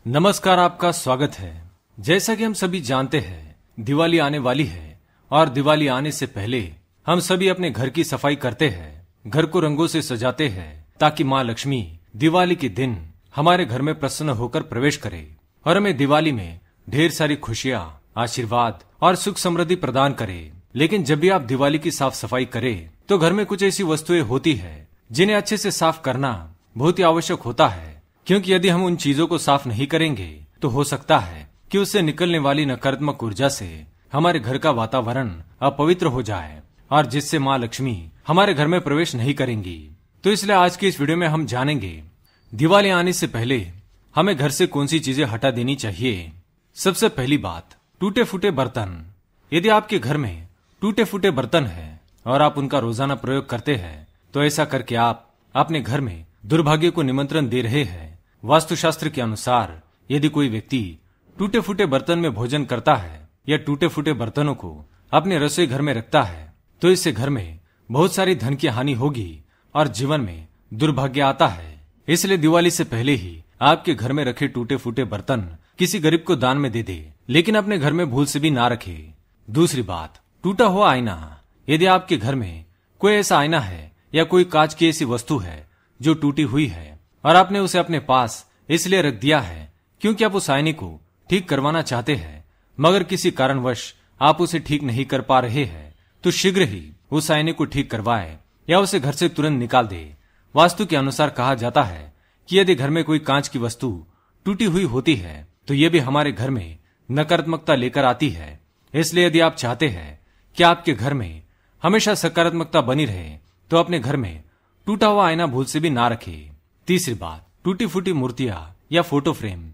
नमस्कार, आपका स्वागत है। जैसा कि हम सभी जानते हैं, दिवाली आने वाली है और दिवाली आने से पहले हम सभी अपने घर की सफाई करते हैं, घर को रंगों से सजाते हैं ताकि माँ लक्ष्मी दिवाली के दिन हमारे घर में प्रसन्न होकर प्रवेश करे और हमें दिवाली में ढेर सारी खुशियाँ, आशीर्वाद और सुख समृद्धि प्रदान करे। लेकिन जब भी आप दिवाली की साफ सफाई करें तो घर में कुछ ऐसी वस्तुएं होती है जिन्हें अच्छे से साफ करना बहुत ही आवश्यक होता है, क्योंकि यदि हम उन चीजों को साफ नहीं करेंगे तो हो सकता है कि उससे निकलने वाली नकारात्मक ऊर्जा से हमारे घर का वातावरण अपवित्र हो जाए और जिससे माँ लक्ष्मी हमारे घर में प्रवेश नहीं करेंगी। तो इसलिए आज की इस वीडियो में हम जानेंगे दिवाली आने से पहले हमें घर से कौन सी चीजें हटा देनी चाहिए। सबसे पहली बात, टूटे फूटे बर्तन। यदि आपके घर में टूटे फूटे बर्तन है और आप उनका रोजाना प्रयोग करते हैं तो ऐसा करके आप अपने घर में दुर्भाग्य को निमंत्रण दे रहे हैं। वास्तुशास्त्र के अनुसार यदि कोई व्यक्ति टूटे फूटे बर्तन में भोजन करता है या टूटे फूटे बर्तनों को अपने रसोई घर में रखता है तो इससे घर में बहुत सारी धन की हानि होगी और जीवन में दुर्भाग्य आता है। इसलिए दिवाली से पहले ही आपके घर में रखे टूटे फूटे बर्तन किसी गरीब को दान में दे दे, लेकिन अपने घर में भूल से भी ना रखे। दूसरी बात, टूटा हुआ आईना। यदि आपके घर में कोई ऐसा आईना है या कोई कांच की ऐसी वस्तु है जो टूटी हुई है और आपने उसे अपने पास इसलिए रख दिया है क्योंकि आप उस आईने को ठीक करवाना चाहते हैं, मगर किसी कारणवश आप उसे ठीक नहीं कर पा रहे हैं, तो शीघ्र ही उस आईने को ठीक करवाए या उसे घर से तुरंत निकाल दे। वास्तु के अनुसार कहा जाता है कि यदि घर में कोई कांच की वस्तु टूटी हुई होती है तो ये भी हमारे घर में नकारात्मकता लेकर आती है। इसलिए यदि आप चाहते हैं कि आपके घर में हमेशा सकारात्मकता बनी रहे तो अपने घर में टूटा हुआ आईना भूल से भी ना रखे। तीसरी बात, टूटी फूटी मूर्तियां या फोटो फ्रेम।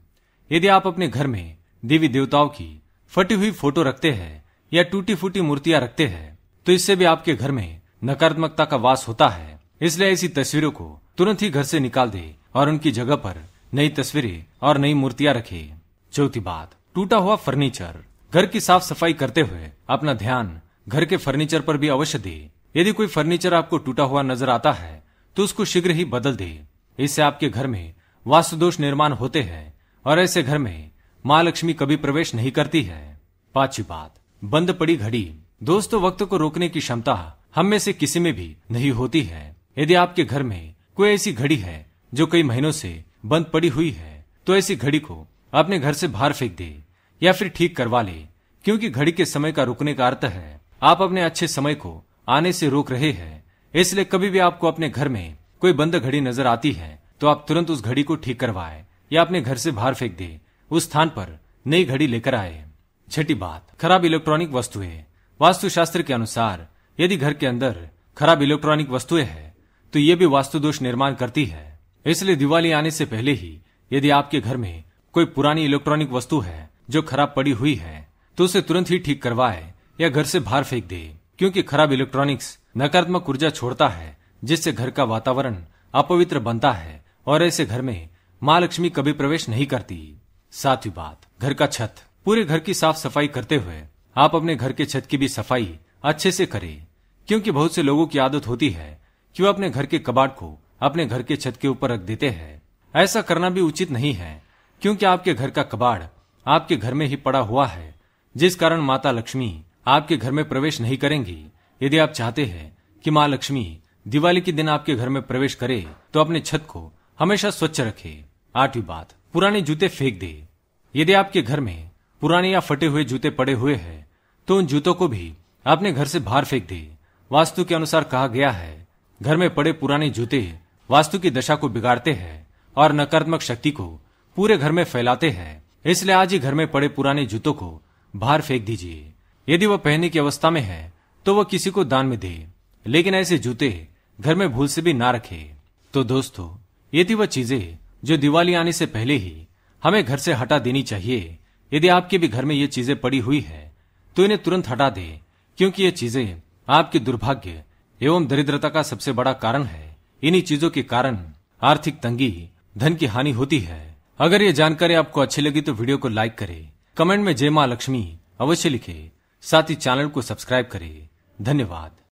यदि आप अपने घर में देवी देवताओं की फटी हुई फोटो रखते हैं या टूटी फूटी मूर्तियां रखते हैं तो इससे भी आपके घर में नकारात्मकता का वास होता है। इसलिए ऐसी तस्वीरों को तुरंत ही घर से निकाल दे और उनकी जगह पर नई तस्वीरें और नई मूर्तियां रखे। चौथी बात, टूटा हुआ फर्नीचर। घर की साफ सफाई करते हुए अपना ध्यान घर के फर्नीचर पर भी अवश्य दे। यदि कोई फर्नीचर आपको टूटा हुआ नजर आता है तो उसको शीघ्र ही बदल दे। इससे आपके घर में वास्तु दोष निर्माण होते हैं और ऐसे घर में माँ लक्ष्मी कभी प्रवेश नहीं करती है। पांचवी बात, बंद पड़ी घड़ी। दोस्तों, वक्त को रोकने की क्षमता हम में से किसी में भी नहीं होती है। यदि आपके घर में कोई ऐसी घड़ी है जो कई महीनों से बंद पड़ी हुई है तो ऐसी घड़ी को अपने घर से बाहर फेंक दे या फिर ठीक करवा ले, क्योंकि घड़ी के समय का रुकने का अर्थ है आप अपने अच्छे समय को आने से रोक रहे हैं। इसलिए कभी भी आपको अपने घर में कोई बंद घड़ी नजर आती है तो आप तुरंत उस घड़ी को ठीक करवाए या अपने घर से बाहर फेंक दे, उस स्थान पर नई घड़ी लेकर आए। छठी बात, खराब इलेक्ट्रॉनिक वस्तुएं। वास्तुशास्त्र के अनुसार यदि घर के अंदर खराब इलेक्ट्रॉनिक वस्तुएं हैं तो ये भी वास्तु दोष निर्माण करती है। इसलिए दिवाली आने से पहले ही यदि आपके घर में कोई पुरानी इलेक्ट्रॉनिक वस्तु है जो खराब पड़ी हुई है तो उसे तुरंत ही ठीक करवाए या घर से बाहर फेंक दे, क्योंकि खराब इलेक्ट्रॉनिक्स नकारात्मक ऊर्जा छोड़ता है जिससे घर का वातावरण अपवित्र बनता है और ऐसे घर में माँ लक्ष्मी कभी प्रवेश नहीं करती। सातवीं बात, घर का छत। पूरे घर की साफ सफाई करते हुए आप अपने घर के छत की भी सफाई अच्छे से करें, क्योंकि बहुत से लोगों की आदत होती है कि वो अपने घर के कबाड़ को अपने घर के छत के ऊपर रख देते हैं। ऐसा करना भी उचित नहीं है, क्योंकि आपके घर का कबाड़ आपके घर में ही पड़ा हुआ है, जिस कारण माता लक्ष्मी आपके घर में प्रवेश नहीं करेंगी। यदि आप चाहते हैं कि माँ लक्ष्मी दिवाली के दिन आपके घर में प्रवेश करे तो अपने छत को हमेशा स्वच्छ रखे। आठवीं बात, पुराने जूते फेंक दे। यदि आपके घर में पुराने या फटे हुए जूते पड़े हुए हैं तो उन जूतों को भी अपने घर से बाहर फेंक दे। वास्तु के अनुसार कहा गया है, घर में पड़े पुराने जूते वास्तु की दशा को बिगाड़ते हैं और नकारात्मक शक्ति को पूरे घर में फैलाते हैं। इसलिए आज ही घर में पड़े पुराने जूतों को बाहर फेंक दीजिए। यदि वह पहनने की अवस्था में है तो वह किसी को दान में दे, लेकिन ऐसे जूते घर में भूल से भी ना रखे। तो दोस्तों, ये थी वह चीजें जो दिवाली आने से पहले ही हमें घर से हटा देनी चाहिए। यदि आपके भी घर में ये चीजें पड़ी हुई है तो इन्हें तुरंत हटा दे, क्योंकि ये चीजें आपके दुर्भाग्य एवं दरिद्रता का सबसे बड़ा कारण है। इन्हीं चीजों के कारण आर्थिक तंगी, धन की हानि होती है। अगर ये जानकारी आपको अच्छी लगी तो वीडियो को लाइक करें, कमेंट में जय माँ लक्ष्मी अवश्य लिखे, साथ ही चैनल को सब्सक्राइब करें। धन्यवाद।